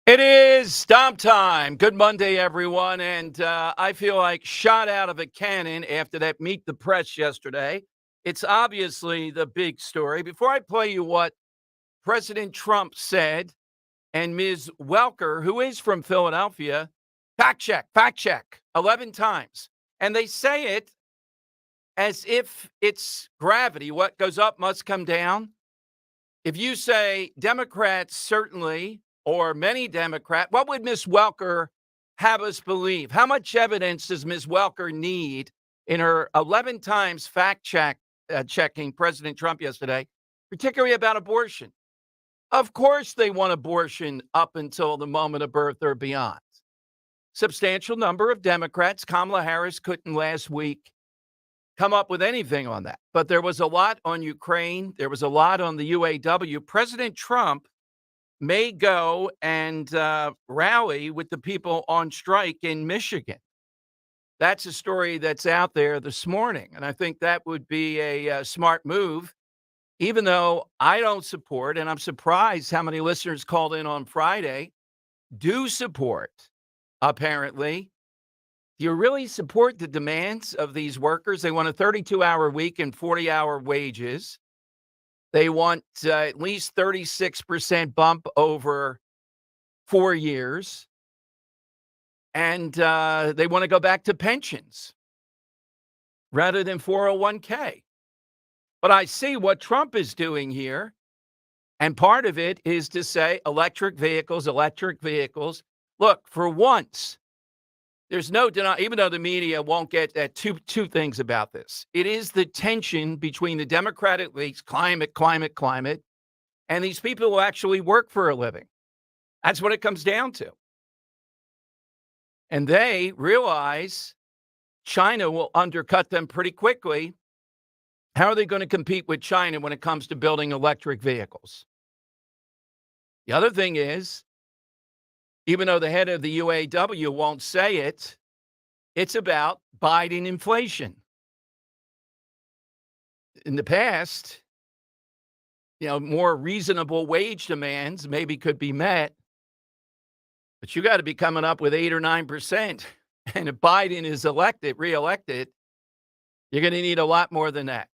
It is stomp time. Good Monday, everyone. And I feel like shot out of a cannon after that Meet the Press yesterday. It's obviously the big story. Before I play you what President Trump said, and Ms. Welker, who is from Philadelphia, fact check 11 times. And they say it as if it's gravity. What goes up must come down. If you say Democrats certainly, or many Democrats, what would Ms. Welker have us believe? How much evidence does Ms. Welker need in her 11 times checking President Trump yesterday, particularly about abortion? Of course, they want abortion up until the moment of birth or beyond. Substantial number of Democrats, Kamala Harris couldn't last week come up with anything on that. But there was a lot on Ukraine. There was a lot on the UAW. President Trump may go and rally with the people on strike in Michigan. That's a story that's out there this morning. And I think that would be a smart move, even though I don't support, and I'm surprised how many listeners called in on Friday, do support, apparently. Do you really support the demands of these workers? They want a 32-hour week and 40-hour wages. They want at least 36% bump over 4 years. And they want to go back to pensions rather than 401k. But I see what Trump is doing here. And part of it is to say electric vehicles. Look, for once, there's no denial, even though the media won't get at two things about this. It is the tension between the Democratic leagues, climate, and these people who actually work for a living. That's what it comes down to. And they realize China will undercut them pretty quickly. How are they going to compete with China when it comes to building electric vehicles? The other thing is, even though the head of the UAW won't say it, it's about Biden inflation. In the past, more reasonable wage demands maybe could be met, but you got to be coming up with 8 or 9%. And if Biden is reelected, you're going to need a lot more than that.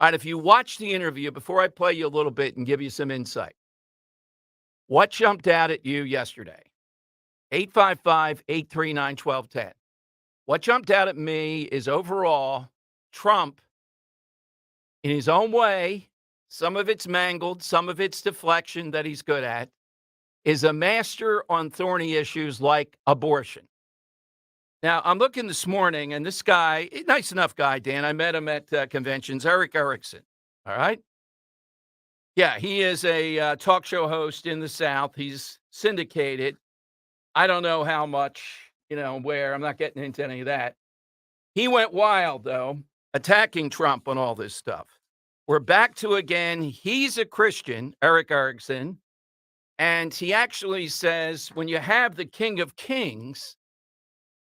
All right, if you watch the interview, before I play you a little bit and give you some insight, what jumped out at you yesterday? 855-839-1210. What jumped out at me is overall, Trump, in his own way, some of it's mangled, some of it's deflection that he's good at, is a master on thorny issues like abortion. Now, I'm looking this morning, and this guy, nice enough guy, Dan. I met him at conventions, Eric Erickson. All right? Yeah, he is a talk show host in the South. He's syndicated. I don't know how much, where. I'm not getting into any of that. He went wild, though, attacking Trump on all this stuff. We're back to again, he's a Christian, Eric Erickson, and he actually says when you have the King of Kings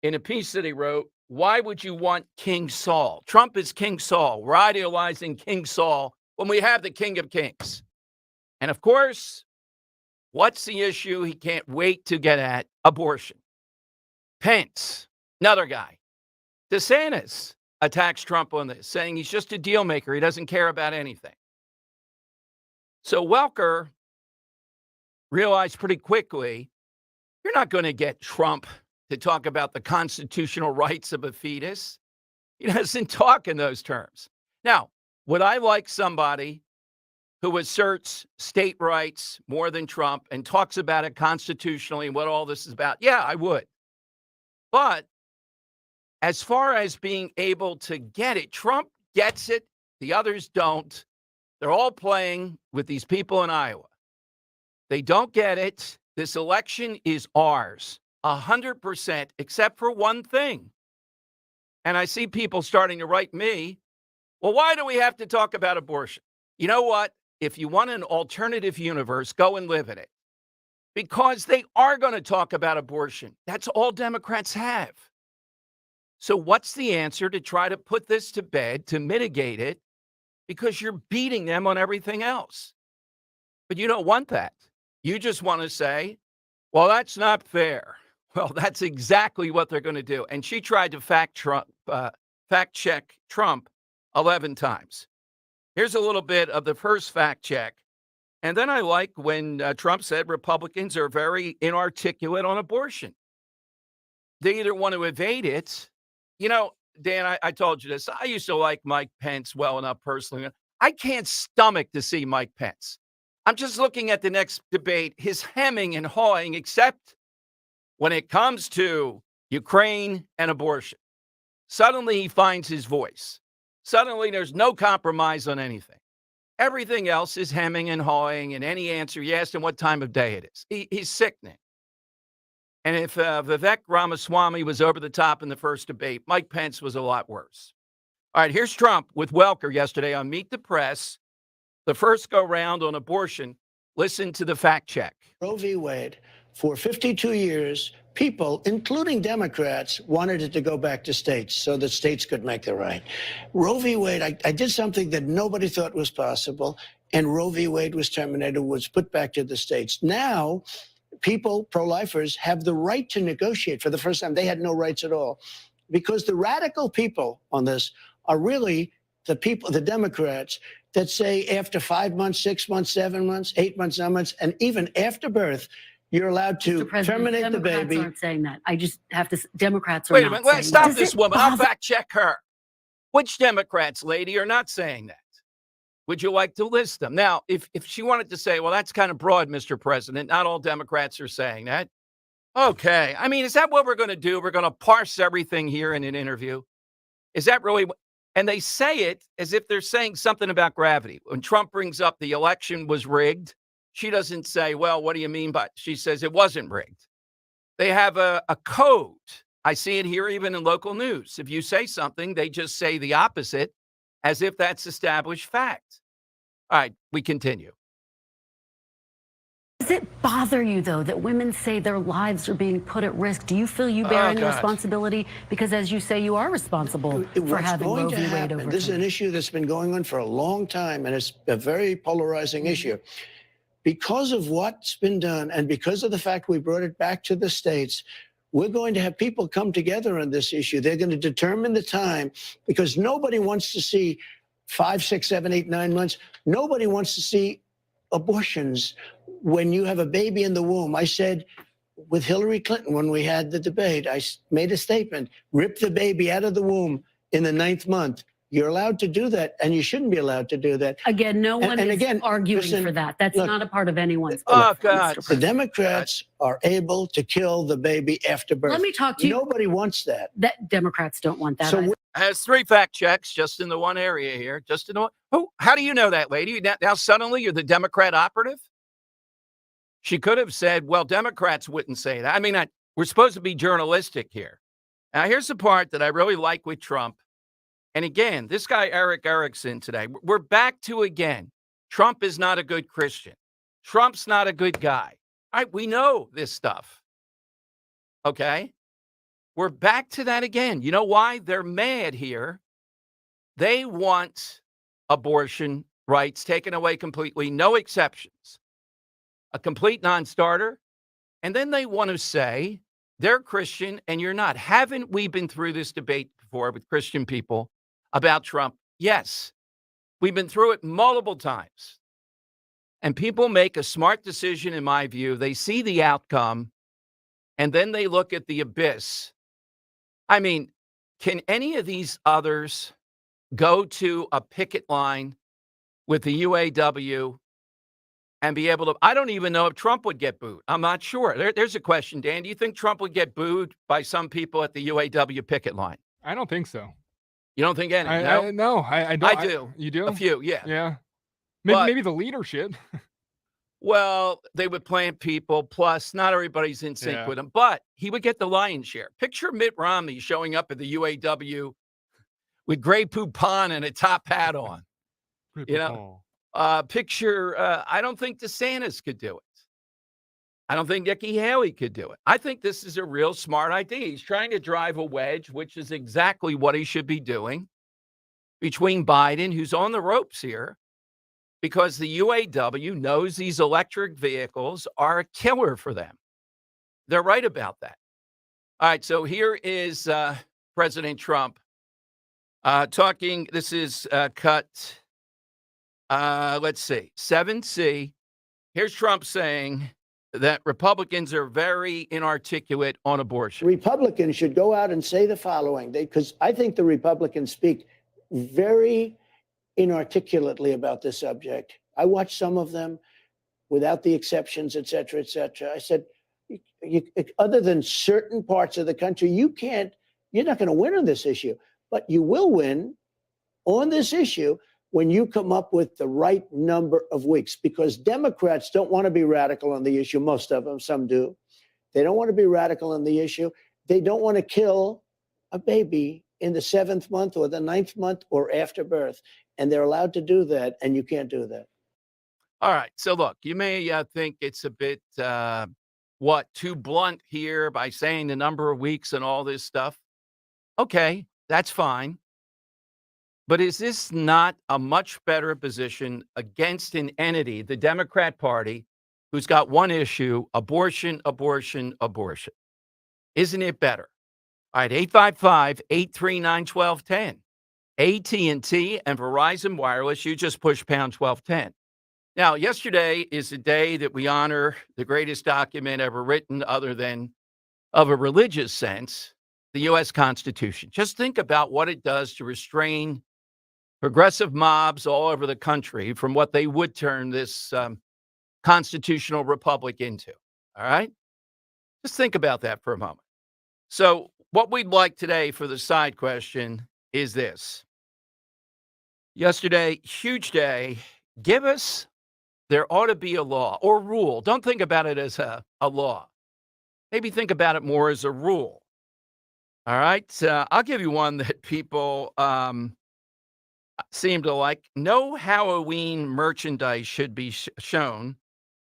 in a piece that he wrote, why would you want King Saul? Trump is King Saul. We're idealizing King Saul when we have the King of Kings. And of course, what's the issue he can't wait to get at? Abortion. Pence, another guy. DeSantis attacks Trump on this, saying he's just a deal maker. He doesn't care about anything. So Welker realized pretty quickly, you're not going to get Trump to talk about the constitutional rights of a fetus. He doesn't talk in those terms. Now, would I like somebody who asserts state rights more than Trump and talks about it constitutionally and what all this is about? Yeah, I would. But as far as being able to get it, Trump gets it. The others don't. They're all playing with these people in Iowa. They don't get it. This election is ours, 100%, except for one thing. And I see people starting to write me, well, why do we have to talk about abortion? You know what? If you want an alternative universe, go and live in it. Because they are going to talk about abortion. That's all Democrats have. So what's the answer to try to put this to bed, to mitigate it? Because you're beating them on everything else. But you don't want that. You just want to say, Well, that's not fair. Well, that's exactly what they're going to do. And she tried to fact check Trump 11 times. Here's a little bit of the first fact check. And then I like when Trump said Republicans are very inarticulate on abortion. They either want to evade it. You know, Dan, I told you this. I used to like Mike Pence well enough personally. I can't stomach to see Mike Pence. I'm just looking at the next debate, his hemming and hawing, except when it comes to Ukraine and abortion. Suddenly he finds his voice. Suddenly there's no compromise on anything. Everything else is hemming and hawing, and any answer you ask him what time of day it is. He's sickening. And if Vivek Ramaswamy was over the top in the first debate, Mike Pence was a lot worse. All right, here's Trump with Welker yesterday on Meet the Press, the first go round on abortion. Listen to the fact check. Roe v. Wade, for 52 years, people, including Democrats, wanted it to go back to states so that states could make the right. Roe v. Wade, I did something that nobody thought was possible, and Roe v. Wade was terminated, was put back to the states. Now, people, pro-lifers, have the right to negotiate for the first time. They had no rights at all, because the radical people on this are really the people, the Democrats, that say after 5 months, 6 months, 7 months, 8 months, 9 months, and even after birth, you're allowed to terminate the baby. Democrats aren't saying that. I just have to. Democrats are Wait a not minute. Let's saying stop that. this woman. I'll fact check her. Which Democrats, lady, are not saying that? Would you like to list them? Now, if she wanted to say, well, that's kind of broad, Mr. President, not all Democrats are saying that. Okay. I mean, is that what we're going to do? We're going to parse everything here in an interview? Is that really what? And they say it as if they're saying something about gravity. When Trump brings up the election was rigged, she doesn't say, well, what do you mean by? She says it wasn't rigged. They have a code. I see it here even in local news. If you say something, they just say the opposite as if that's established fact. All right, we continue. Does it bother you, though, that women say their lives are being put at risk? Do you feel you bear any responsibility? Because, as you say, you are responsible for having Roe v. Wade overturned. This is an issue that's been going on for a long time, and it's a very polarizing issue. Because of what's been done, and because of the fact we brought it back to the states, we're going to have people come together on this issue. They're going to determine the time, because nobody wants to see 5, 6, 7, 8, 9 months. Nobody wants to see abortions when you have a baby in the womb. I said with Hillary Clinton when we had the debate, I made a statement, rip the baby out of the womb in the 9th month. You're allowed to do that, and you shouldn't be allowed to do that. Again, no one is arguing for that. That's not a part of anyone's. Oh, God. The Democrats are able to kill the baby after birth. Let me talk to you. Nobody wants that. Democrats don't want that. So has 3 fact checks just in the one area here. Just in the one. How do you know that, lady? Now suddenly you're the Democrat operative? She could have said, well, Democrats wouldn't say that. I mean, we're supposed to be journalistic here. Now, here's the part that I really like with Trump. And again, this guy, Eric Erickson, today, we're back to again. Trump is not a good Christian. Trump's not a good guy. All right, we know this stuff. Okay? We're back to that again. You know why? They're mad here. They want abortion rights taken away completely, no exceptions. A complete non-starter. And then they want to say they're Christian and you're not. Haven't we been through this debate before with Christian people about Trump? Yes. We've been through it multiple times. And people make a smart decision, in my view. They see the outcome, and then they look at the abyss. I mean, can any of these others go to a picket line with the UAW and be able to? I don't even know if Trump would get booed. I'm not sure. There's a question, Dan. Do you think Trump would get booed by some people at the UAW picket line? I don't think so. You don't think any? No, I don't. I do. You do? A few, yeah. Yeah. But Maybe the leadership. Well, they would plant people. Plus, not everybody's in sync with him. But he would get the lion's share. Picture Mitt Romney showing up at the UAW with Grey Poupon and a top hat on. Picture, I don't think DeSantis could do it. I don't think Nikki Haley could do it. I think this is a real smart idea. He's trying to drive a wedge, which is exactly what he should be doing, between Biden, who's on the ropes here, because the UAW knows these electric vehicles are a killer for them. they're right about that. All right, so here is President Trump talking. This is cut, let's see, 7C. Here's Trump saying that Republicans are very inarticulate on abortion. Republicans should go out and say the following, because I think the Republicans speak very inarticulately about this subject. I watched some of them without the exceptions, et cetera, et cetera. I said, other than certain parts of the country, you're not going to win on this issue, but you will win on this issue when you come up with the right number of weeks, because Democrats don't want to be radical on the issue. Most of them, some do. They don't want to be radical on the issue. They don't want to kill a baby in the 7th month or the 9th month or after birth. And they're allowed to do that, and you can't do that. All right. So look, you may think it's a bit, too blunt here by saying the number of weeks and all this stuff. Okay, that's fine. But is this not a much better position against an entity, the Democrat Party, who's got one issue, abortion, abortion, abortion? Isn't it better? All right, 855-839-1210. AT&T and Verizon Wireless, you just push pound 1210. Now, yesterday is the day that we honor the greatest document ever written, other than of a religious sense, the U.S. Constitution. Just think about what it does to restrain progressive mobs all over the country from what they would turn this constitutional republic into. All right? Just think about that for a moment. So what we'd like today for the side question is this. Yesterday, huge day. Give us, there ought to be a law or rule. Don't think about it as a law. Maybe think about it more as a rule. All right? I'll give you one that people seem to like. No Halloween merchandise should be shown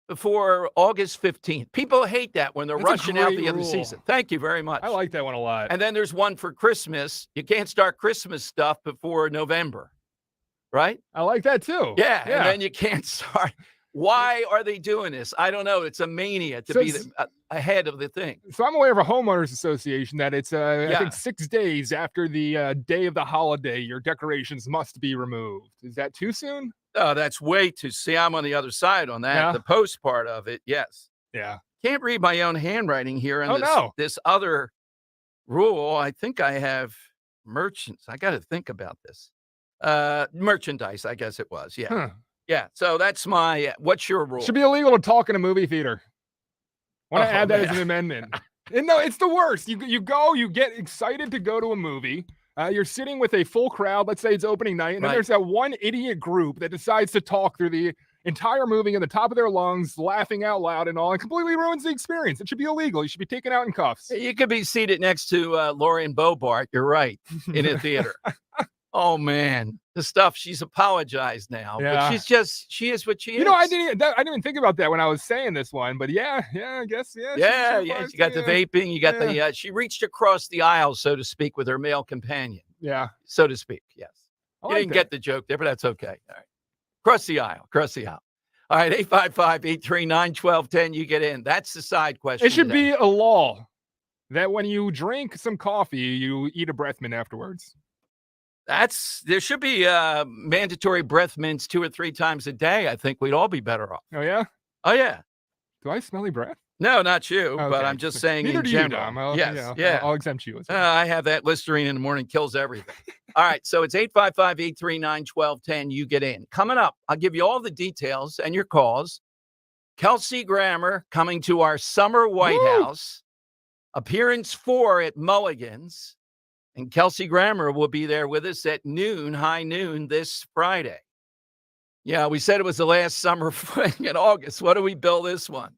before August 15th. People hate that when they're rushing out the other season. Thank you very much. I like that one a lot. And then there's one for Christmas. You can't start Christmas stuff before November, right? I like that too. Yeah. And then you can't start. Why are they doing this? I don't know. It's a mania to be ahead of the thing. So I'm aware of a homeowners association that it's, I think, 6 days after the day of the holiday, your decorations must be removed. Is that too soon? Oh, that's way too. See, I'm on the other side on that. Yeah. The post part of it, yes. Yeah. Can't read my own handwriting here. And this other rule, I think I have merchants. I got to think about this. Merchandise, I guess it was. Yeah. Huh. Yeah. So that's my, what's your rule? Should be illegal to talk in a movie theater. I want to add that as an amendment. And no, it's the worst. You go, you get excited to go to a movie. You're sitting with a full crowd. Let's say it's opening night. And then there's that one idiot group that decides to talk through the entire movie at the top of their lungs, laughing out loud and all, and completely ruins the experience. It should be illegal. You should be taken out in cuffs. You could be seated next to Lorian Bobart. You're right. In a theater. Oh, man. The stuff. She's apologized now. Yeah. But she is what she is. You know, I didn't even think about that when I was saying this one. But I guess, Yeah. She got the vaping. You got the, she reached across the aisle, so to speak, with her male companion. Yeah. So to speak. Yes. You didn't get the joke there, but that's okay. All right. Cross the aisle. All right. 855-839-1210. You get in. That's the side question. It should be a law that when you drink some coffee, you eat a breath mint afterwards. There should be mandatory breath mints 2 or 3 times a day. I think we'd all be better off. Oh, yeah? Oh, yeah. Do I smelly breath? No, not you, okay. But I'm just saying Neither in do general. You, Dom. I'll exempt you. I have that Listerine in the morning, kills everything. All right, so it's 855-839-1210. You get in. Coming up, I'll give you all the details and your calls. Kelsey Grammer coming to our summer White House. Appearance 4 at Mulligan's. And Kelsey Grammer will be there with us at high noon this Friday. Yeah, we said it was the last summer fling in August. What do we bill this one?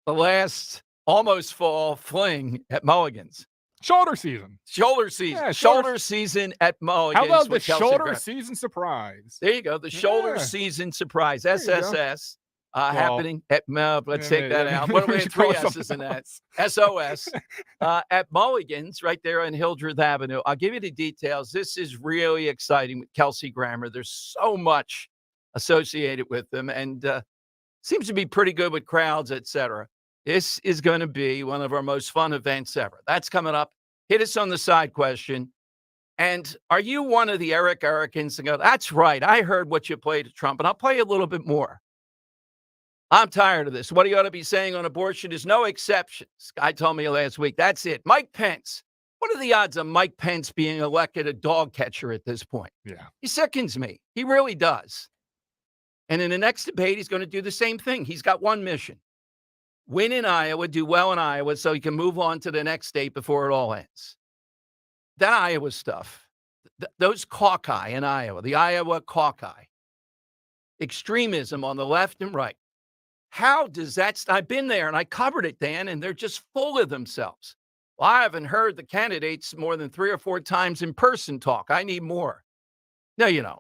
The last almost fall fling at Mulligan's. Shoulder season. Yeah, shoulder season at Mulligan's. How about the shoulder season surprise? There you go. The shoulder season surprise. SSS. Happening at, let's take that out. What do we have? 3 S's in that? SOS at Mulligan's right there on Hildreth Avenue. I'll give you the details. This is really exciting with Kelsey Grammer. There's so much associated with them and seems to be pretty good with crowds, etc. This is going to be one of our most fun events ever. That's coming up. Hit us on the side question. And are you one of the Eric Ericans that go, that's right, I heard what you played to Trump, and I'll play a little bit more. I'm tired of this. What he ought to be saying on abortion is no exceptions. Guy told me last week, that's it. Mike Pence. What are the odds of Mike Pence being elected a dog catcher at this point? Yeah. He sickens me. He really does. And in the next debate, he's going to do the same thing. He's got one mission. Win in Iowa, do well in Iowa so he can move on to the next state before it all ends. That Iowa stuff, those caucus in Iowa, the Iowa caucus, extremism on the left and right. How does that I've been there and I covered it, Dan, and they're just full of themselves. Well, I haven't heard the candidates more than 3 or 4 times in person talk. I need more. No, you know.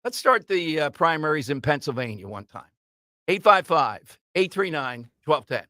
Let's start the primaries in Pennsylvania one time. 855-839-1210.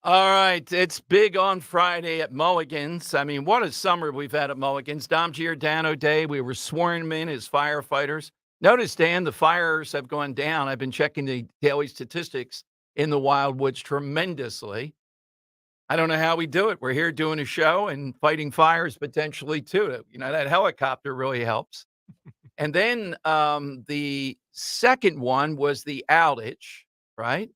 All right, it's big on Friday at Mulligan's. I mean, what a summer we've had at Mulligan's. Dom Giordano Day, we were sworn them in as firefighters. Notice, Dan, the fires have gone down. I've been checking the daily statistics in the Wildwoods tremendously. I don't know how we do it. We're here doing a show and fighting fires potentially too. You know, that helicopter really helps. And then the second one was the outage, right?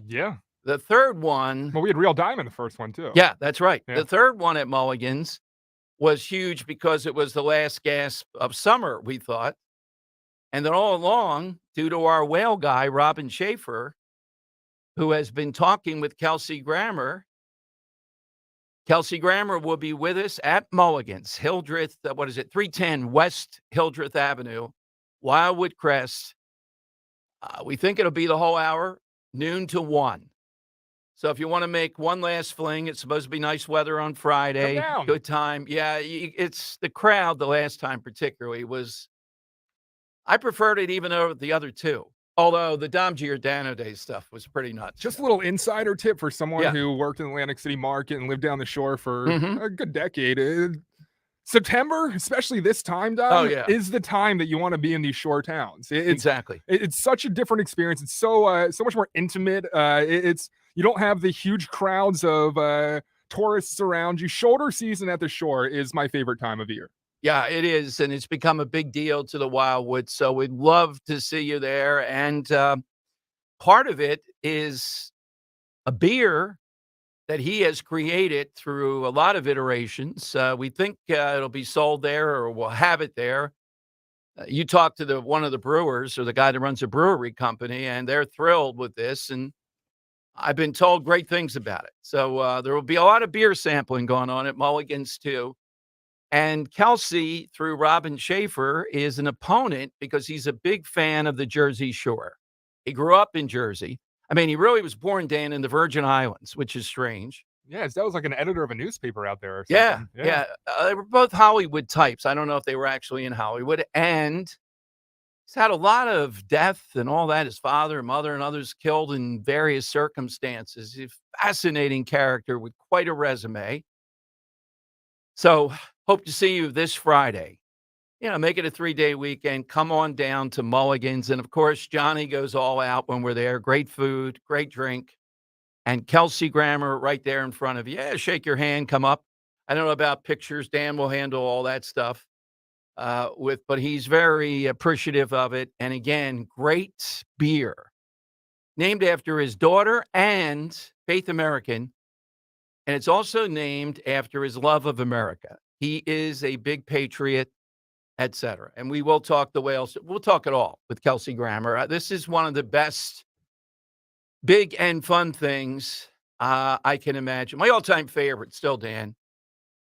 Yeah. The third one. Well, we had Real Dime in the first one, too. Yeah, that's right. Yeah. The third one at Mulligan's was huge because it was the last gasp of summer, we thought. And then all along, due to our whale guy, Robin Schaefer, who has been talking with Kelsey Grammer will be with us at Mulligan's, Hildreth, 310 West Hildreth Avenue, Wildwood Crest. We think it'll be the whole hour, noon to 1. So if you want to make one last fling, it's supposed to be nice weather on Friday. Come down. Good time. Yeah, it's the crowd the last time particularly was, I preferred it even over the other two. Although the Dom Giordano Day stuff was pretty nuts. Just a little insider tip for someone Yeah. who worked in the Atlantic City market and lived down the shore for Mhm. a good decade. September, especially this time, Dom, is the time that you want to be in these shore towns. Exactly. It's such a different experience. It's so much more intimate. You don't have the huge crowds of tourists around you. Shoulder season at the shore is my favorite time of year. Yeah, it is, and it's become a big deal to the Wildwood, so we'd love to see you there, and part of it is a beer that he has created through a lot of iterations. We think it'll be sold there or we'll have it there. You talked to one of the brewers or the guy that runs a brewery company, and they're thrilled with this, and I've been told great things about it. So there will be a lot of beer sampling going on at Mulligan's, too. And Kelsey, through Robin Schaefer, is an opponent because he's a big fan of the Jersey Shore. He grew up in Jersey. I mean, he really was born, Dan, in the Virgin Islands, which is strange. Yes, that was like an editor of a newspaper out there or Yeah, something. yeah. They were both Hollywood types. I don't know if they were actually in Hollywood. And he's had a lot of death and all that. His father, mother, and others killed in various circumstances. He's a fascinating character with quite a resume. So hope to see you this Friday. Make it a 3-day weekend. Come on down to Mulligan's. And, of course, Johnny goes all out when we're there. Great food, great drink. And Kelsey Grammer right there in front of you. Yeah, shake your hand, come up. I don't know about pictures. Dan will handle all that stuff but he's very appreciative of it. And, again, great beer. Named after his daughter and Faith American. And it's also named after his love of America. He is a big patriot, etc. And we will talk the whales. We'll talk it all with Kelsey Grammer. This is one of the best big and fun things I can imagine. My all-time favorite still, Dan.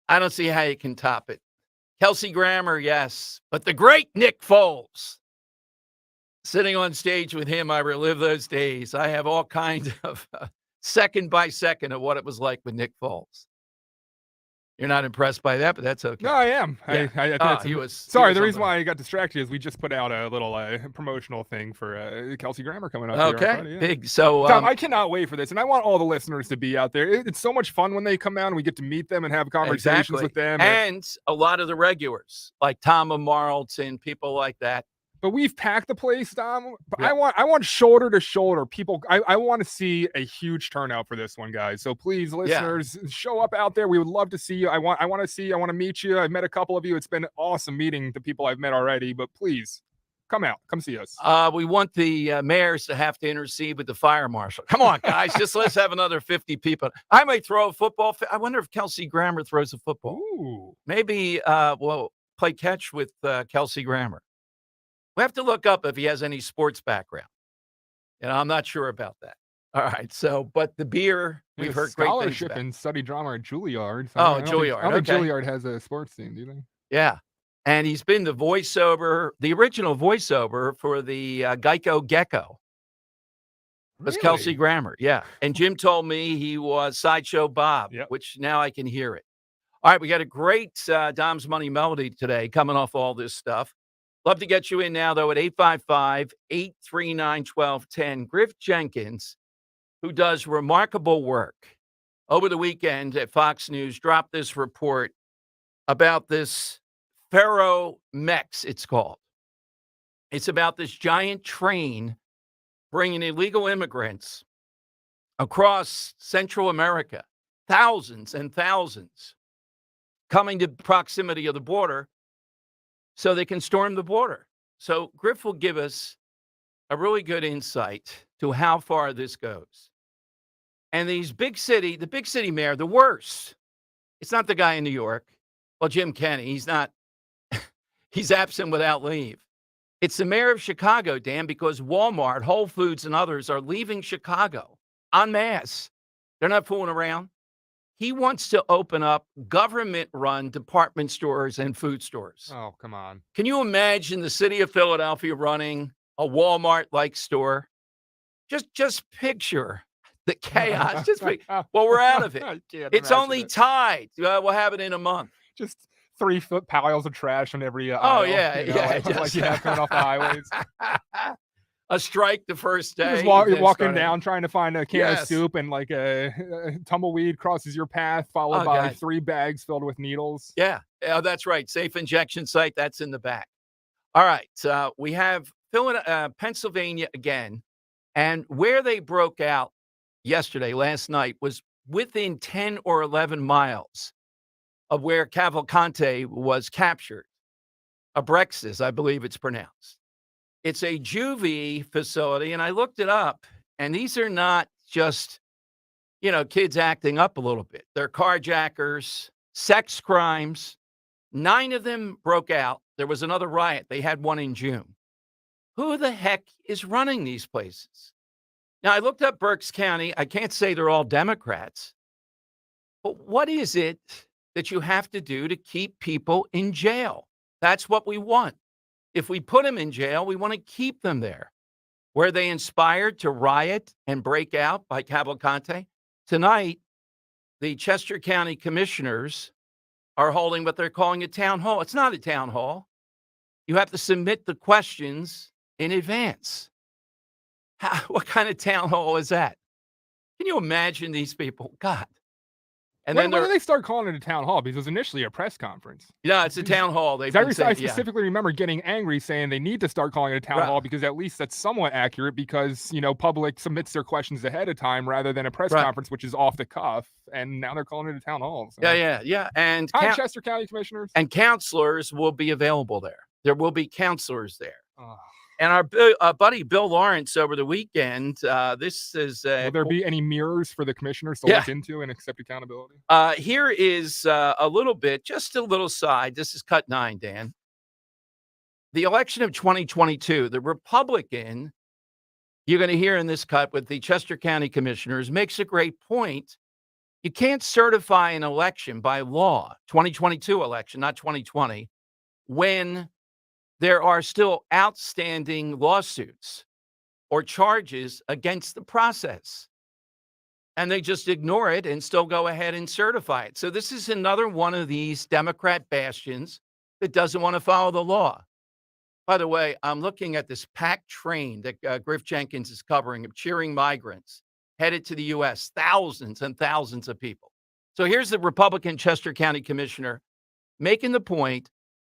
I don't see how you can top it. Kelsey Grammer, yes. But the great Nick Foles. Sitting on stage with him, I relive those days. I have all kinds of second by second of what it was like with Nick Foles. You're not impressed by that, but that's okay. No, I am. Yeah. I think he was. Sorry, the reason why I got distracted is we just put out a little promotional thing for Kelsey Grammer coming up. Okay, here on Friday, yeah. big. So, Tom, I cannot wait for this, and I want all the listeners to be out there. It's so much fun when they come out and we get to meet them and have conversations with them. And a lot of the regulars, like Tom Marlton, people like that. But we've packed the place, Dom. But yeah. I want shoulder to shoulder people. I want to see a huge turnout for this one, guys. So please, listeners, show up out there. We would love to see you. I want to meet you. I've met a couple of you. It's been awesome meeting the people I've met already. But please, come out. Come see us. We want the mayors to have to intercede with the fire marshal. Come on, guys. Just let's have another 50 people. I might throw a football. I wonder if Kelsey Grammer throws a football. Ooh. Maybe we'll play catch with Kelsey Grammer. We have to look up if he has any sports background. I'm not sure about that. All right. So, but the beer, we've heard great things scholarship about. and study drama at Juilliard. So Juilliard. I don't think Juilliard has a sports team, do you think? Yeah. And he's been the original voiceover for the Geico Gecko. It was Kelsey Grammer. Yeah. And Jim told me he was Sideshow Bob, which now I can hear it. All right. We got a great Dom's Money Melody today coming off all this stuff. Love to get you in now, though, at 855-839-1210. Griff Jenkins, who does remarkable work over the weekend at Fox News, dropped this report about this Pharaoh Mex, it's called. It's about this giant train bringing illegal immigrants across Central America, thousands and thousands, coming to proximity of the border so they can storm the border. So Griff will give us a really good insight to how far this goes. And the big city mayor, the worst. It's not the guy in New York. Well, Jim Kenney, he's not. He's absent without leave. It's the mayor of Chicago, Dan, because Walmart, Whole Foods, and others are leaving Chicago en masse. They're not fooling around. He wants to open up government-run department stores and food stores. Oh, come on. Can you imagine the city of Philadelphia running a Walmart-like store? Just picture the chaos. Well, we're out of it. It's only Tide. We'll have it in a month. Just 3-foot piles of trash on every Oh, aisle. yeah, yeah. Like you have coming off the highways. A strike the first day. You're walking down trying to find a can of soup, and like a tumbleweed crosses your path, followed by 3 bags filled with needles. Yeah, that's right. Safe injection site, that's in the back. All right, we have Pennsylvania again, and where they broke out last night, was within 10 or 11 miles of where Cavalcante was captured. Abrexas, I believe it's pronounced. It's a juvie facility, and I looked it up, and these are not just, kids acting up a little bit. They're carjackers, sex crimes. 9 of them broke out. There was another riot. They had one in June. Who the heck is running these places? Now, I looked up Berks County. I can't say they're all Democrats, but what is it that you have to do to keep people in jail? That's what we want. If we put them in jail, we want to keep them there. Were they inspired to riot and break out by Cavalcante? Tonight, the Chester County commissioners are holding what they're calling a town hall. It's not a town hall. You have to submit the questions in advance. What kind of town hall is that? Can you imagine these people? God. And when did they start calling it a town hall? Because it was initially a press conference. Yeah, it's a town hall. I specifically remember getting angry saying they need to start calling it a town hall because at least that's somewhat accurate because, public submits their questions ahead of time rather than a press conference, which is off the cuff. And now they're calling it a town hall. So. Yeah. And Chester County commissioners. And counselors will be available there. There will be counselors there. Oh. And our buddy Bill Lawrence over the weekend, this is... will there be any mirrors for the commissioners to look into and accept accountability? Here is a little bit, just a little side. This is cut 9, Dan. The election of 2022, the Republican, you're going to hear in this cut with the Chester County commissioners, makes a great point. You can't certify an election by law, 2022 election, not 2020, when there are still outstanding lawsuits or charges against the process. And they just ignore it and still go ahead and certify it. So this is another one of these Democrat bastions that doesn't want to follow the law. By the way, I'm looking at this packed train that Griff Jenkins is covering of cheering migrants headed to the U.S., thousands and thousands of people. So here's the Republican Chester County commissioner making the point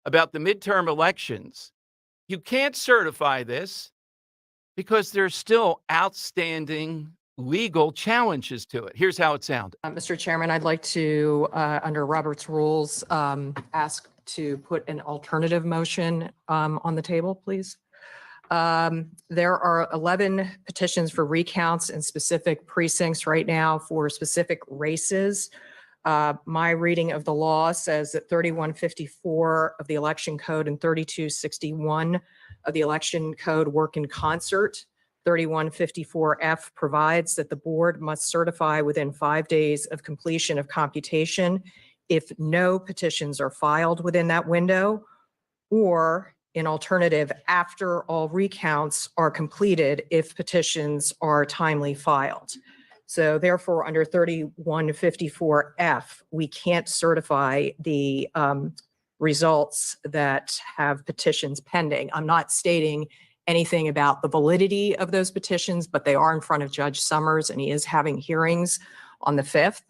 about the midterm elections. You can't certify this because there's still outstanding legal challenges to it. Here's how it sounded. Mr. Chairman, I'd like to, under Robert's rules, ask to put an alternative motion on the table, please. There are 11 petitions for recounts in specific precincts right now for specific races. My reading of the law says that 3154 of the election code and 3261 of the election code work in concert. 3154F provides that the board must certify within 5 days of completion of computation if no petitions are filed within that window, or in alternative, after all recounts are completed if petitions are timely filed. So therefore, under 3154F, we can't certify the results that have petitions pending. I'm not stating anything about the validity of those petitions, but they are in front of Judge Summers, and he is having hearings on the 5th.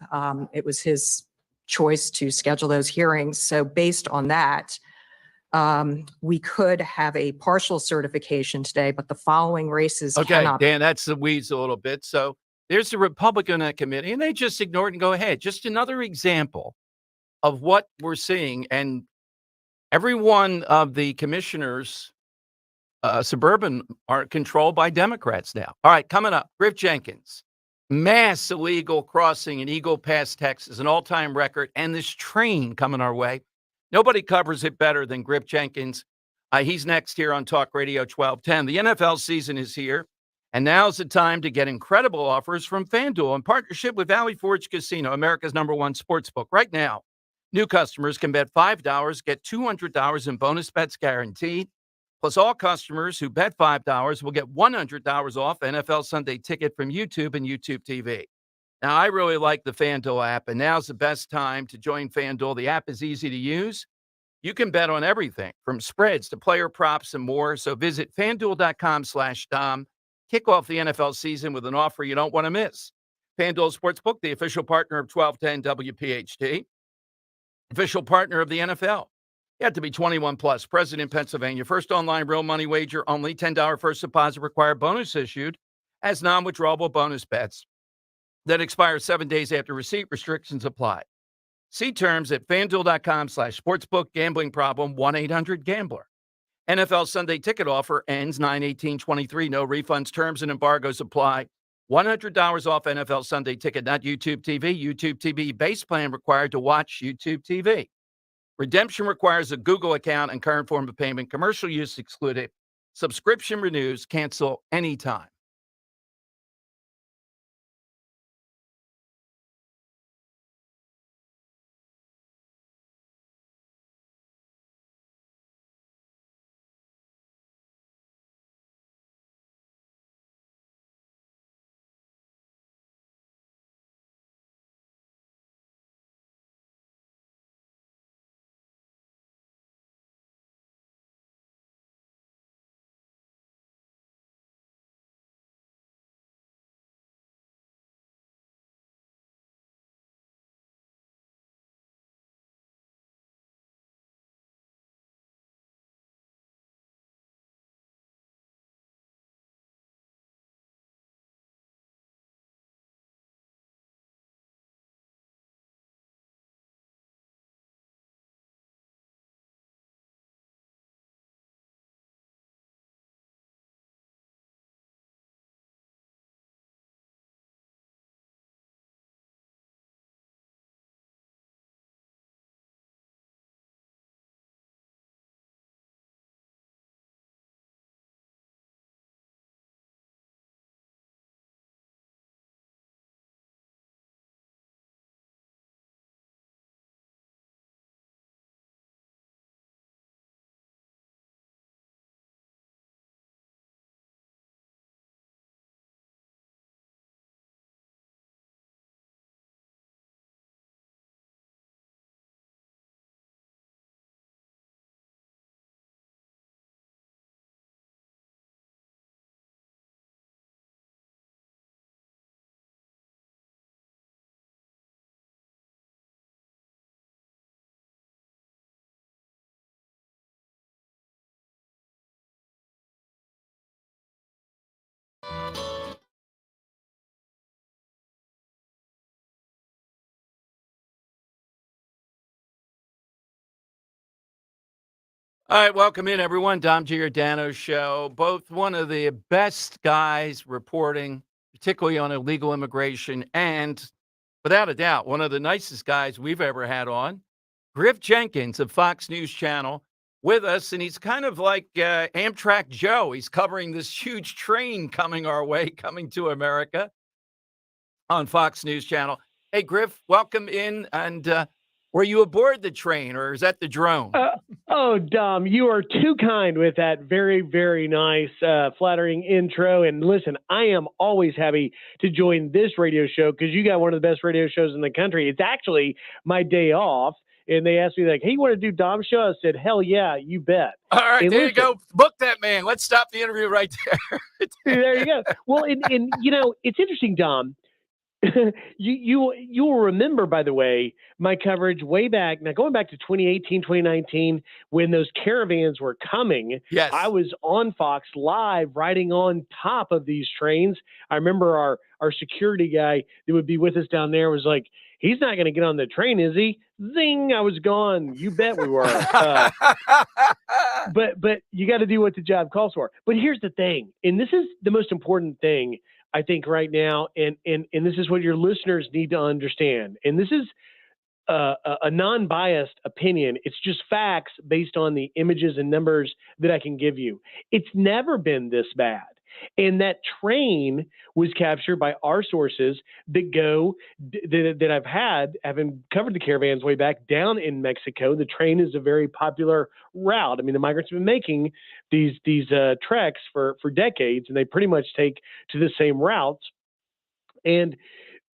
It was his choice to schedule those hearings. So based on that, we could have a partial certification today, but the following races cannot. Dan, that's the weeds a little bit. So there's the Republican committee, and they just ignore it and go ahead. Just another example of what we're seeing. And every one of the commissioners, suburban, are controlled by Democrats now. All right, coming up, Griff Jenkins. Mass illegal crossing in Eagle Pass, Texas, an all-time record. And this train coming our way. Nobody covers it better than Griff Jenkins. He's next here on Talk Radio 1210. The NFL season is here, and now's the time to get incredible offers from FanDuel in partnership with Valley Forge Casino, America's #1 sportsbook. Right now, new customers can bet $5, get $200 in bonus bets guaranteed. Plus, all customers who bet $5 will get $100 off NFL Sunday Ticket from YouTube and YouTube TV. Now, I really like the FanDuel app, and now's the best time to join FanDuel. The app is easy to use. You can bet on everything from spreads to player props and more. So visit FanDuel.com/Dom. Kick off the NFL season with an offer you don't want to miss. FanDuel Sportsbook, the official partner of 1210 WPHT, official partner of the NFL. You have to be 21 plus, present in Pennsylvania. First online real money wager only. $10 first deposit required. Bonus issued as non-withdrawable bonus bets that expire 7 days after receipt. Restrictions apply. See terms at FanDuel.com/sportsbook. Gambling problem, 1-800-GAMBLER. NFL Sunday Ticket offer ends 9/18/23. No refunds, terms, and embargoes apply. $100 off NFL Sunday Ticket, not YouTube TV. YouTube TV base plan required to watch YouTube TV. Redemption requires a Google account and current form of payment. Commercial use excluded. Subscription renews. Cancel anytime. All right, welcome in, everyone. Dom Giordano Show. Both one of the best guys reporting, particularly on illegal immigration, and without a doubt, one of the nicest guys we've ever had on, Griff Jenkins of Fox News Channel, with us. And he's kind of like Amtrak Joe. He's covering this huge train coming our way, coming to America on Fox News Channel. Hey, Griff, welcome in. And were you aboard the train, or is that the drone? Oh, Dom, you are too kind with that very, very nice, flattering intro. And listen, I am always happy to join this radio show because you got one of the best radio shows in the country. It's actually my day off. And they asked me, like, hey, you want to do Dom's show? I said, hell yeah, you bet. All right, and there you go. Book that man. Let's stop the interview right there. There you go. Well, and you know, it's interesting, Dom. you will remember, by the way, my coverage way back now, going back to 2018, 2019, when those caravans were coming. Yes. I was on Fox Live riding on top of these trains. I remember our security guy that would be with us down there was like, he's not going to get on the train, is he? Zing, I was gone. You bet we were. But you got to do what the job calls for. But here's the thing, and this is the most important thing, I think, right now, and this is what your listeners need to understand. And this is a non-biased opinion. It's just facts based on the images and numbers that I can give you. It's never been this bad. And that train was captured by our sources that go that I've had, having covered the caravans way back down in Mexico. The train is a very popular route. I mean, the migrants have been making these treks for decades, and they pretty much take to the same routes. And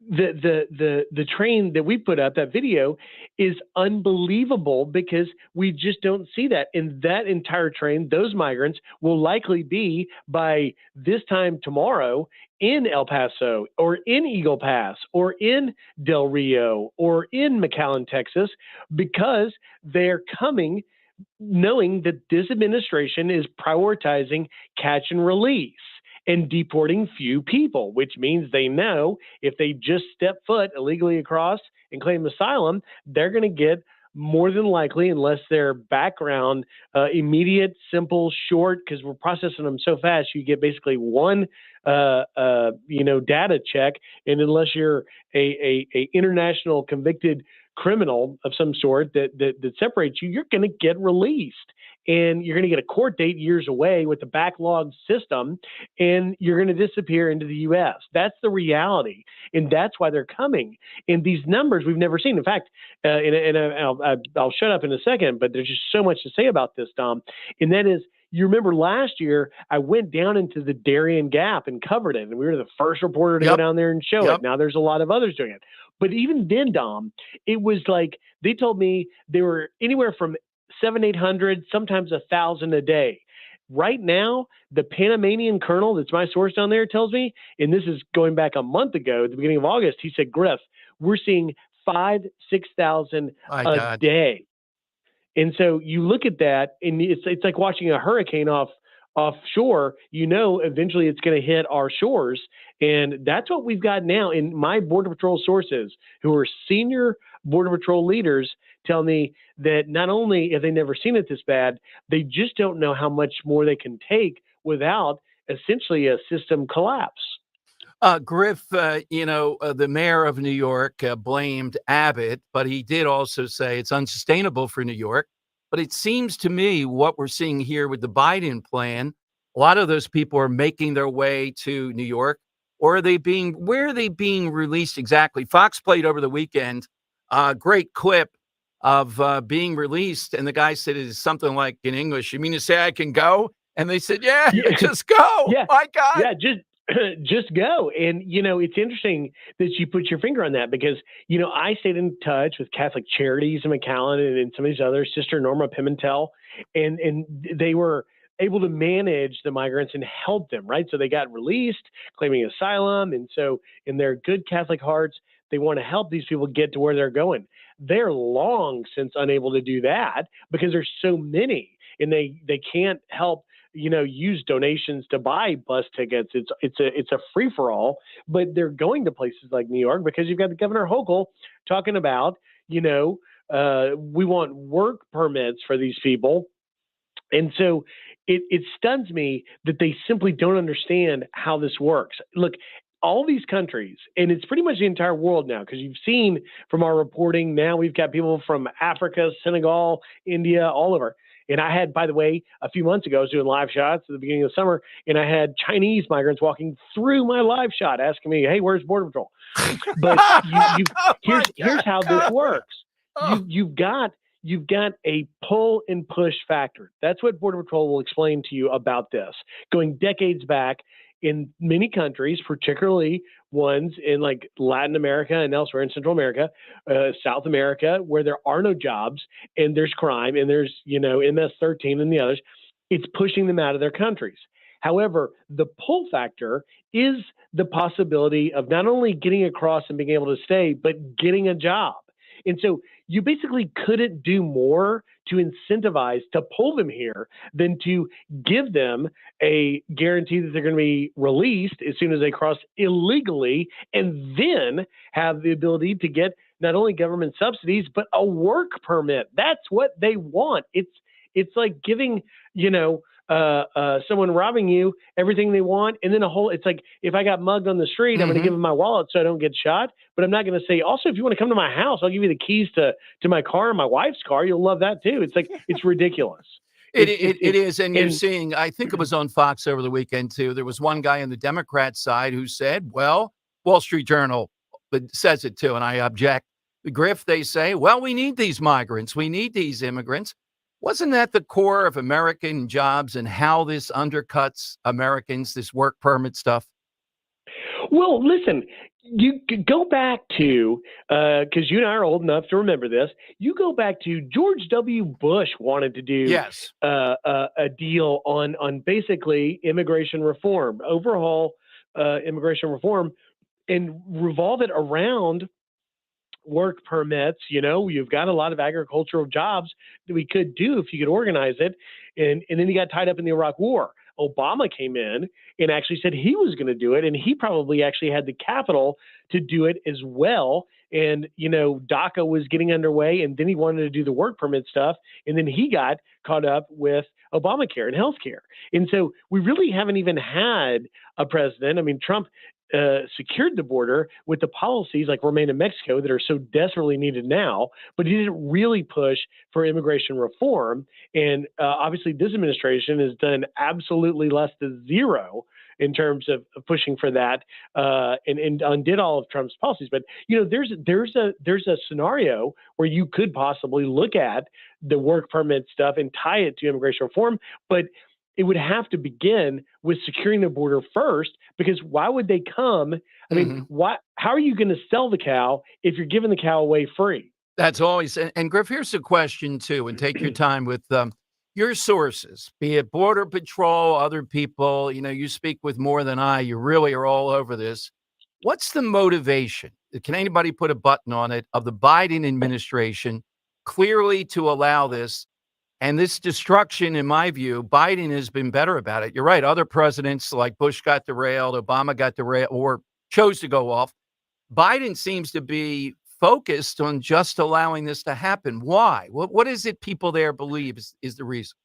the train that we put up, that video, is unbelievable because we just don't see that. In that entire train, those migrants will likely be by this time tomorrow in El Paso or in Eagle Pass or in Del Rio or in McAllen, Texas, because they're coming knowing that this administration is prioritizing catch and release and deporting few people, which means they know if they just step foot illegally across and claim asylum, they're going to get more than likely, unless their background immediate, simple, short, because we're processing them so fast, you get basically one data check, and unless you're a international convicted criminal of some sort that separates you, you're going to get released. And you're going to get a court date years away with the backlog system, and you're going to disappear into the U.S. That's the reality, and that's why they're coming. And these numbers we've never seen. In fact, I'll shut up in a second, but there's just so much to say about this, Dom. And that is, you remember last year, I went down into the Darien Gap and covered it, and we were the first reporter to go down there and show it. Now there's a lot of others doing it. But even then, Dom, it was like they told me they were anywhere from 700, 800, sometimes 1,000 a day. Right now, the Panamanian colonel, that's my source down there, tells me, and this is going back a month ago, at the beginning of August, he said, Griff, we're seeing 5,000, 6,000 a day. And so you look at that, and it's like watching a hurricane offshore. Eventually it's going to hit our shores. And that's what we've got now. And my Border Patrol sources, who are senior Border Patrol leaders, tell me that not only have they never seen it this bad, they just don't know how much more they can take without essentially a system collapse. Griff, the mayor of New York blamed Abbott, but he did also say it's unsustainable for New York. But it seems to me what we're seeing here with the Biden plan, a lot of those people are making their way to New York, or where are they being released exactly? Fox played over the weekend a great clip of being released, and the guy said it is something like in English, "You mean to say I can go?" And they said, "Yeah, just go." Yeah. My God. Yeah, just go. And, it's interesting that you put your finger on that because, I stayed in touch with Catholic Charities in McAllen and some of these others, Sister Norma Pimentel, and they were able to manage the migrants and help them, right? So they got released, claiming asylum. And so in their good Catholic hearts, they want to help these people get to where they're going. They're long since unable to do that because there's so many, and they can't help use donations to buy bus tickets. It's a free for all, but they're going to places like New York because you've got the Governor Hochul talking about, we want work permits for these people. And so it stuns me that they simply don't understand how this works. Look, all these countries, and it's pretty much the entire world now, because you've seen from our reporting, now we've got people from Africa, Senegal, India, all over. And I had, by the way, a few months ago, I was doing live shots at the beginning of the summer, and I had Chinese migrants walking through my live shot asking me, hey, where's Border Patrol? But here's how this works. You've got a pull and push factor. That's what Border Patrol will explain to you about this. Going decades back, in many countries, particularly ones in like Latin America and elsewhere in Central America, South America, where there are no jobs and there's crime and there's, MS-13 and the others, it's pushing them out of their countries. However, the pull factor is the possibility of not only getting across and being able to stay, but getting a job. And so you basically couldn't do more to incentivize to pull them here than to give them a guarantee that they're going to be released as soon as they cross illegally, and then have the ability to get not only government subsidies, but a work permit. That's what they want. It's like giving, someone robbing you everything they want, and then it's like if I got mugged on the street, I'm going to give them my wallet so I don't get shot, but I'm not going to say, also, if you want to come to my house, I'll give you the keys to my car and my wife's car. You'll love that too. It's like, it's ridiculous. It is, and you're seeing, I think it was on Fox over the weekend too, there was one guy on the Democrat side who said, well, Wall Street Journal says it too, and I object. The grift, they say, well, we need these migrants. We need these immigrants. Wasn't that the core of American jobs and how this undercuts Americans, this work permit stuff? Well, listen, you go back to, because you and I are old enough to remember this, you go back to George W. Bush wanted to do a deal on basically immigration reform, overhaul immigration reform, and revolve it around work permits. You've got a lot of agricultural jobs that we could do if you could organize it. And then he got tied up in the Iraq War. Obama came in and actually said he was going to do it. And he probably actually had the capital to do it as well. And, DACA was getting underway, and then he wanted to do the work permit stuff. And then he got caught up with Obamacare and healthcare. And so we really haven't even had a president. I mean, Trump secured the border with the policies like Remain in Mexico that are so desperately needed now, but he didn't really push for immigration reform. And obviously this administration has done absolutely less than zero in terms of pushing for that, and undid all of Trump's policies. But there's a scenario where you could possibly look at the work permit stuff and tie it to immigration reform, but it would have to begin with securing the border first, because why would they come? I mean, how are you going to sell the cow if you're giving the cow away free? That's always, and Griff, here's a question too, and take your time with your sources, be it Border Patrol, other people, you speak with more than I, you really are all over this. What's the motivation? Can anybody put a button on it of the Biden administration clearly to allow this? And this destruction, in my view, Biden has been better about it. You're right. Other presidents like Bush got derailed, Obama got derailed, or chose to go off. Biden seems to be focused on just allowing this to happen. Why? What is it people there believe is the reason?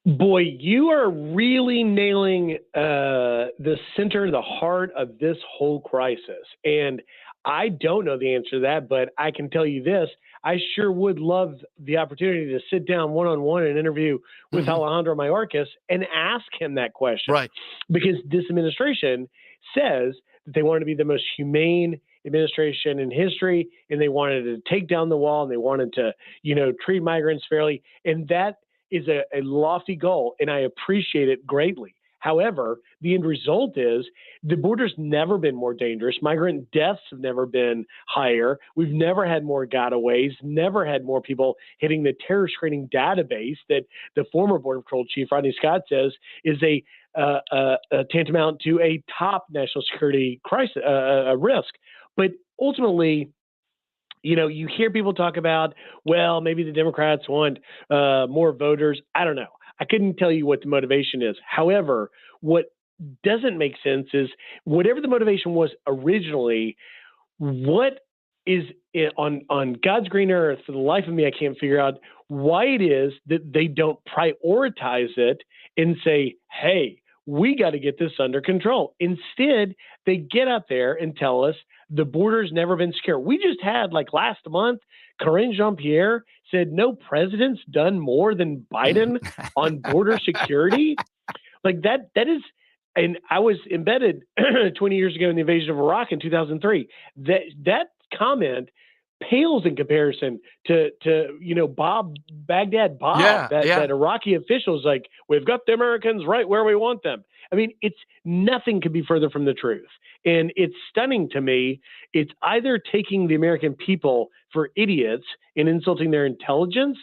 Boy, you are really nailing the center, the heart of this whole crisis. And I don't know the answer to that, but I can tell you this. I sure would love the opportunity to sit down one-on-one and interview with Alejandro Mayorkas and ask him that question. Right. Because this administration says that they wanted to be the most humane administration in history, and they wanted to take down the wall, and they wanted to, treat migrants fairly. And that is a lofty goal, and I appreciate it greatly. However, the end result is the border's never been more dangerous. Migrant deaths have never been higher. We've never had more gotaways, never had more people hitting the terror screening database that the former Border Patrol Chief Rodney Scott says is a tantamount to a top national security crisis risk. But ultimately, you hear people talk about, well, maybe the Democrats want more voters. I don't know. I couldn't tell you what the motivation is. However, what doesn't make sense is whatever the motivation was originally, what is it on God's green earth, for the life of me, I can't figure out why it is that they don't prioritize it and say, hey, we got to get this under control. Instead, they get out there and tell us the border's never been secure. We just had, last month, Karine Jean-Pierre said no president's done more than Biden on border security. That is, and I was embedded 20 years ago in the invasion of Iraq in 2003. That comment pales in comparison to Baghdad Bob, that Iraqi official is like, we've got the Americans right where we want them. I mean, it's nothing could be further from the truth. And it's stunning to me. It's either taking the American people for idiots and insulting their intelligence,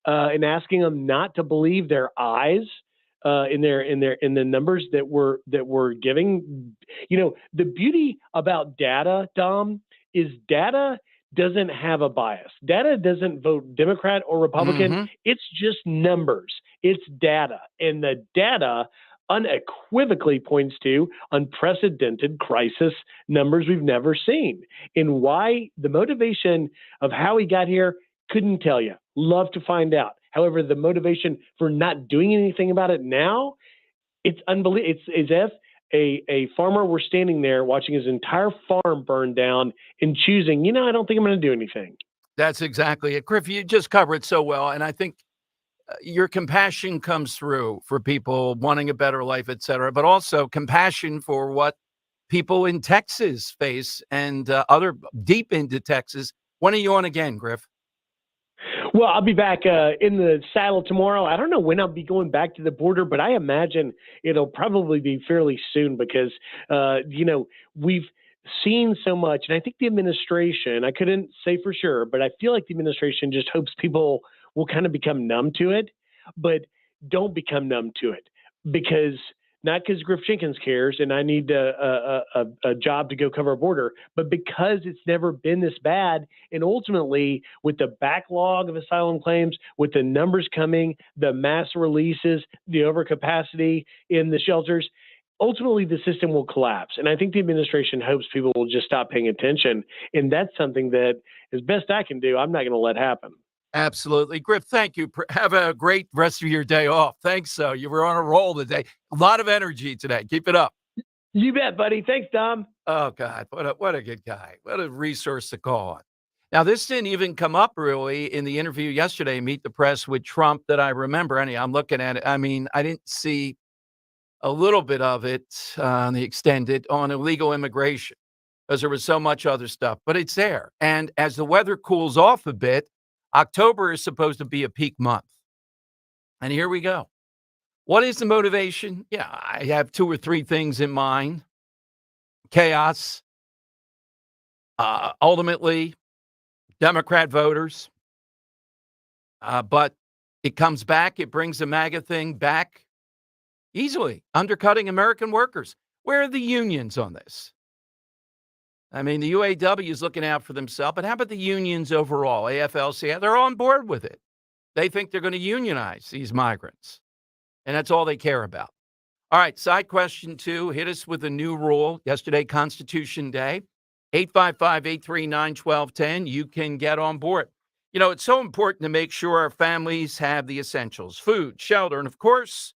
and asking them not to believe their eyes in the numbers that we're giving. The beauty about data, Dom, is data doesn't have a bias. Data doesn't vote Democrat or Republican. It's just numbers. It's data. And the data unequivocally points to unprecedented crisis numbers we've never seen. And why the motivation of how he got here, couldn't tell you. Love to find out. However, the motivation for not doing anything about it now, it's unbelievable. It's as if a farmer were standing there watching his entire farm burn down and choosing, I don't think I'm going to do anything. That's exactly it. Griff, you just cover it so well. And I think your compassion comes through for people wanting a better life, et cetera, but also compassion for what people in Texas face and other deep into Texas. When are you on again, Griff? Well, I'll be back in the saddle tomorrow. I don't know when I'll be going back to the border, but I imagine it'll probably be fairly soon because, we've seen so much. And I think the administration, I couldn't say for sure, but I feel like the administration just hopes people will kind of become numb to it, but don't become numb to it because not because Griff Jenkins cares and I need a job to go cover a border, but because it's never been this bad. And ultimately, with the backlog of asylum claims, with the numbers coming, the mass releases, the overcapacity in the shelters, ultimately the system will collapse. And I think the administration hopes people will just stop paying attention. And that's something that, as best I can do, I'm not going to let happen. Absolutely. Griff, thank you. Have a great rest of your day off. Thanks. So you were on a roll today. A lot of energy today. Keep it up. You bet, buddy. Thanks, Dom. Oh, God. What a good guy. What a resource to call on. Now, this didn't even come up really in the interview yesterday, Meet the Press with Trump, that I remember. Anyhow, I'm looking at it. I mean, I didn't see a little bit of it on the extended on illegal immigration because there was so much other stuff, but it's there. And as the weather cools off a bit, October is supposed to be a peak month. And here we go. What is the motivation? Yeah, I have 2 or 3 things in mind. Chaos, ultimately, Democrat voters. But it comes back. It brings the MAGA thing back easily, undercutting American workers. Where are the unions on this? I mean, the UAW is looking out for themselves, but how about the unions overall? AFL-CIO, they're on board with it. They think they're going to unionize these migrants, and that's all they care about. All right, side question 2, hit us with a new rule. Yesterday, Constitution Day, 855-839-1210. You can get on board. It's so important to make sure our families have the essentials, food, shelter, and of course,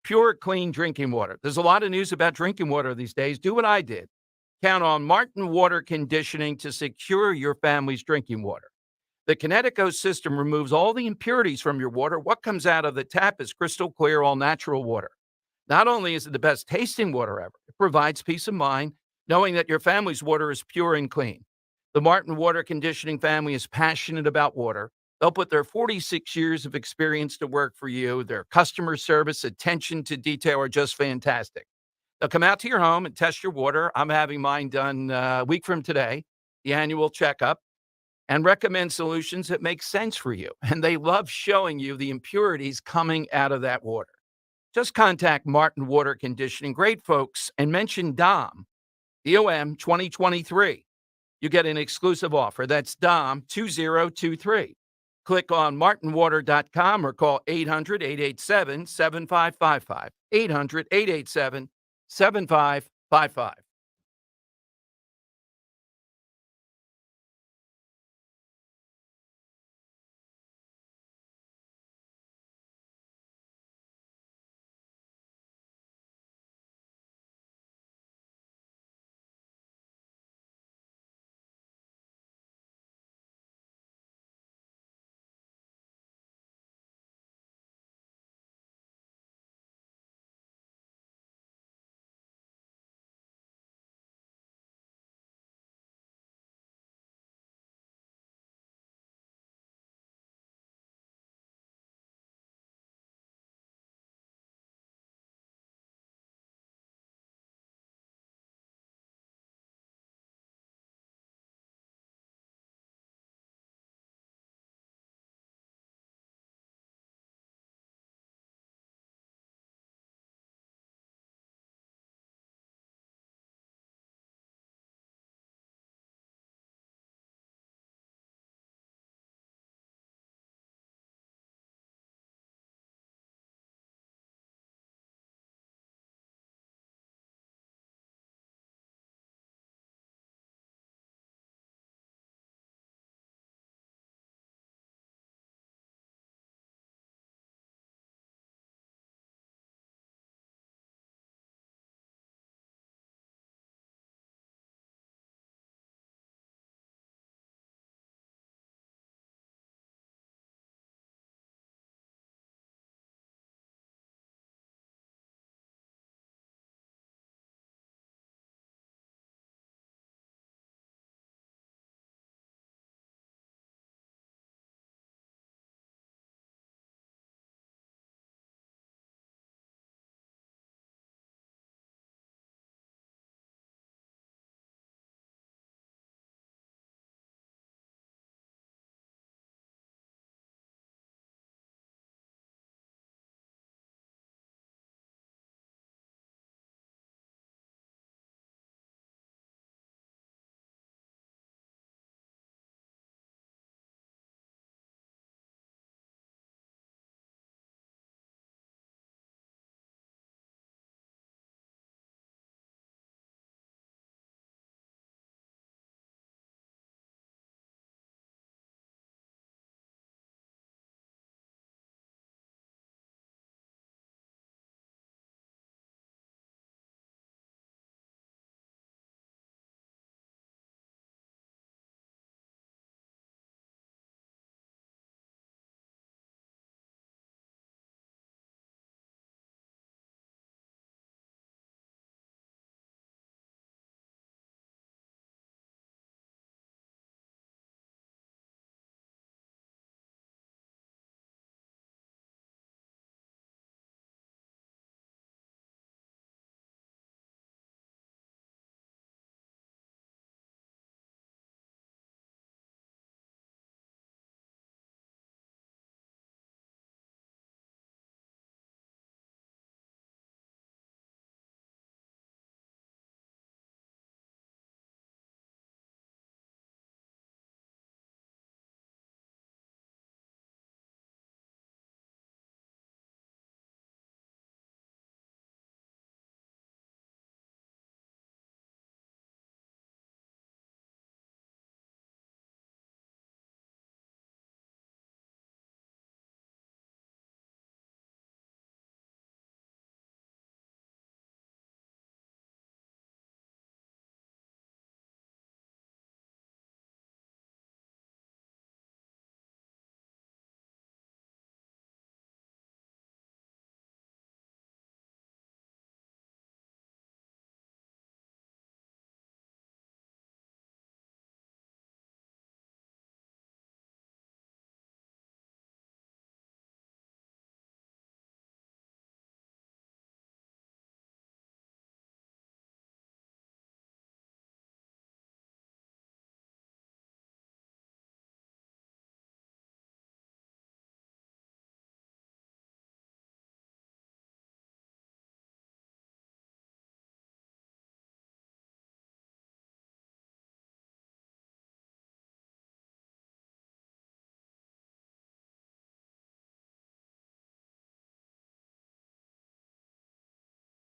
pure, clean drinking water. There's a lot of news about drinking water these days. Do what I did. Count on Martin Water Conditioning to secure your family's drinking water. The Kinetico system removes all the impurities from your water. What comes out of the tap is crystal clear, all natural water. Not only is it the best tasting water ever, it provides peace of mind knowing that your family's water is pure and clean. The Martin Water Conditioning family is passionate about water. They'll put their 46 years of experience to work for you. Their customer service, attention to detail are just fantastic. They'll come out to your home and test your water. I'm having mine done a week from today, the annual checkup, and recommend solutions that make sense for you. And they love showing you the impurities coming out of that water. Just contact Martin Water Conditioning, great folks, and mention DOM, DOM 2023. You get an exclusive offer. That's DOM 2023. Click on martinwater.com or call 800-887-7555. 800-887-7555.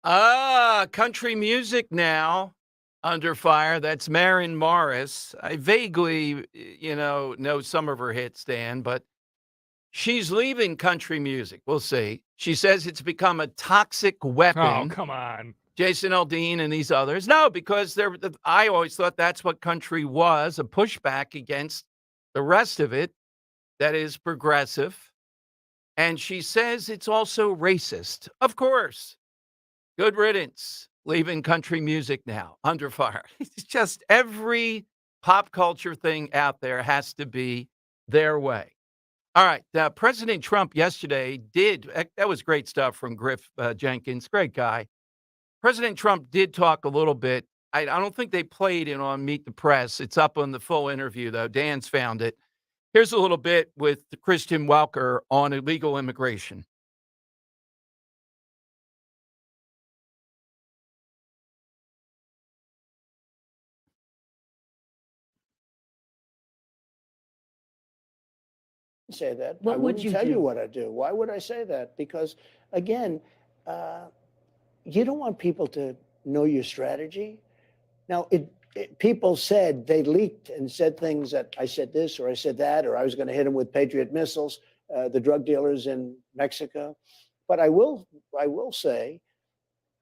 Country music now under fire. That's Maren Morris. I vaguely, know some of her hits, Dan, but she's leaving country music. We'll see. She says it's become a toxic Oh, weapon. come on. Jason Aldean and these others. No, because I always thought that's what country was, a pushback against the rest of it that is progressive. And she says it's also racist. Of course. Good riddance. Leaving country music now under fire. It's just every pop culture thing out there has to be their way. All right. President Trump yesterday that was great stuff from Griff Jenkins. Great guy. President Trump did talk a little bit. I don't think they played it on Meet the Press. It's up on the full interview, though. Dan's found it. Here's a little bit with Christian Welker on illegal immigration. Say that. What I would wouldn't you tell do? you what I do. Why would I say that? Because again, you don't want people to know your strategy. Now, people said they leaked and said things that I said this or I said that, or I was going to hit them with Patriot missiles, the drug dealers in Mexico. But I will say,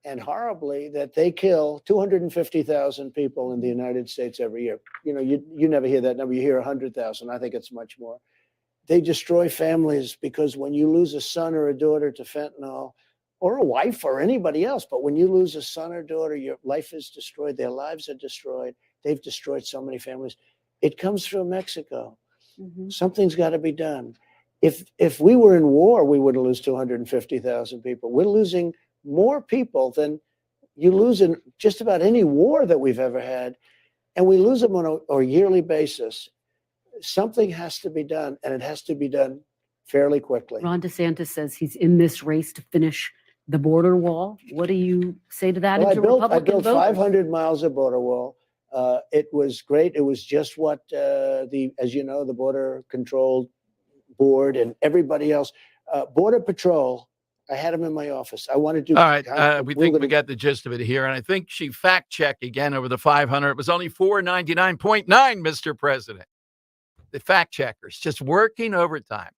and horribly, that they kill 250,000 people in the United States every year. You never hear that number. You hear 100,000. I think it's much more. They destroy families because when you lose a son or a daughter to fentanyl, or a wife or anybody else, but when you lose a son or daughter, your life is destroyed, their lives are destroyed. They've destroyed so many families. It comes through Mexico. Mhm. Something's got to be done. If we were in war, we wouldn't lose 250,000 people. We're losing more people than you lose in just about any war that we've ever had, and we lose them on a yearly basis. Something has to be done, and it has to be done fairly quickly. Ron DeSantis says he's in this race to finish the border wall. What do you say to that? Well, and to I Republican built voters? 500 miles of border wall. It was great. It was just what as you know, the Border Control Board and everybody else, Border Patrol. I had them in my office. I want to do. All right. We think we got the gist of it here. And I think she fact checked again over the 500. It was only 499.9, Mr. President. The fact checkers just working overtime.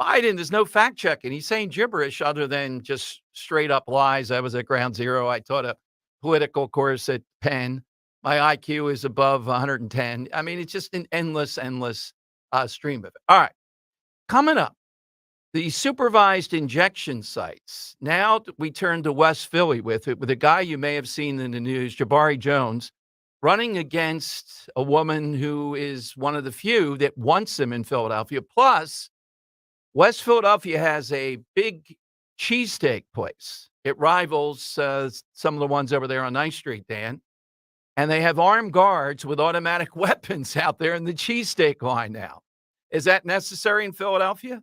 Biden, there's no fact checking. He's saying gibberish other than just straight up lies. I was at Ground Zero. I taught a political course at Penn. My IQ is above 110. I mean, it's just an endless stream of it. All right. Coming up, the supervised injection sites. Now we turn to West Philly with it, with a guy you may have seen in the news, Jabari Jones, running against a woman who is one of the few that wants him in Philadelphia. Plus, West Philadelphia has a big cheesesteak place. It rivals some of the ones over there on 9th Street, Dan. And they have armed guards with automatic weapons out there in the cheesesteak line now. Is that necessary in Philadelphia?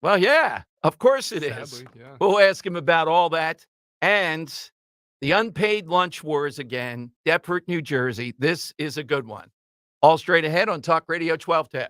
Well, yeah, of course it is. Sadly, yeah. We'll ask him about all that and the unpaid lunch wars again, Deptford, New Jersey. This is a good one. All straight ahead on Talk Radio 1210.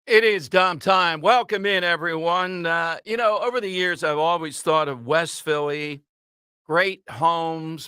It is Dom time. Welcome in, everyone. Over the years, I've always thought of West Philly, great homes,